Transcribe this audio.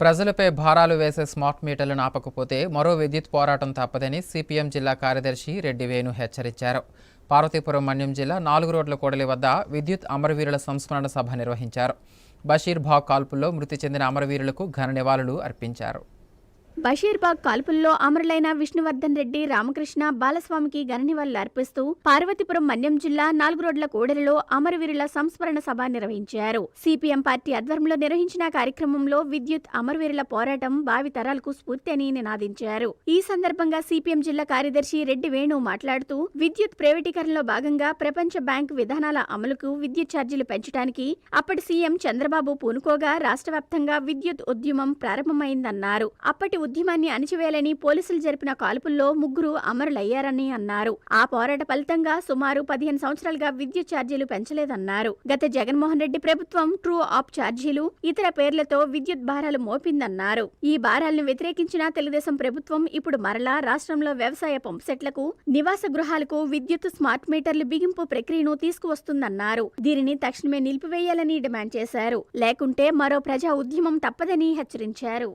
ప్రజలపై భారాలు వేసే స్మార్ట్ మీటర్లను ఆపకపోతే మరో విద్యుత్ పోరాటం తప్పదని సిపిఎం జిల్లా కార్యదర్శి రెడ్డి వేణు హెచ్చరించారు. పార్వతీపురం మన్యం జిల్లా 4 రోడ్ల కూడలి వద్ద విద్యుత్ అమరవీరుల సంస్మరణ సభ నిర్వహించారు. బషీర్బాగ్ కాల్పుల్లో మృతి చెందిన అమరవీరులకు ఘన నివాళులు అర్పించారు. బషీర్బాగ్ కాల్పుల్లో అమరులైన విష్ణువర్ధన్ రెడ్డి, రామకృష్ణ, బాలస్వామికి ఘననివాళులు అర్పిస్తూ పార్వతీపురం మన్యం జిల్లా 4 రోడ్ల కూడలిలో అమరవీరుల సంస్మరణ సభ నిర్వహించారు. సిపిఎం పార్టీ ఆధ్వర్యంలో నిర్వహించిన కార్యక్రమంలో విద్యుత్ అమరవీరుల పోరాటం భావితరాలకు స్ఫూర్తి అని నినాదించారు. ఈ సందర్భంగా సిపిఎం జిల్లా కార్యదర్శి రెడ్డి వేణు మాట్లాడుతూ విద్యుత్ ప్రైవేటీకరణలో భాగంగా ప్రపంచ బ్యాంకు విధానాల అమలుకు విద్యుత్ ఛార్జీలు పెంచడానికి అప్పటి సీఎం చంద్రబాబు పూనుకోగా రాష్ట్ర వ్యాప్తంగా విద్యుత్ ఉద్యమం ప్రారంభమైందన్నారు. అప్పటి ఉద్యమాన్ని అణిచివేయాలని పోలీసులు జరిపిన కాల్పుల్లో 3 అమరులయ్యారని అన్నారు. ఆ పోరాట ఫలితంగా సుమారు 15 సంవత్సరాలుగా విద్యుత్ ఛార్జీలు పెంచలేదన్నారు. గత జగన్మోహన్ రెడ్డి ప్రభుత్వం ట్రూ ఆప్ ఛార్జీలు, ఇతర పేర్లతో విద్యుత్ భారాలు మోపిందన్నారు. ఈ భారాలను వ్యతిరేకించిన తెలుగుదేశం ప్రభుత్వం ఇప్పుడు మరలా రాష్ట్రంలో వ్యవసాయ పంప్సెట్లకు, నివాస గృహాలకు విద్యుత్ స్మార్ట్ మీటర్లు బిగింపు ప్రక్రియను తీసుకువస్తుందన్నారు. దీనిని తక్షణమే నిలిపివేయాలని డిమాండ్ చేశారు. లేకుంటే మరో ప్రజా ఉద్యమం తప్పదని హెచ్చరించారు.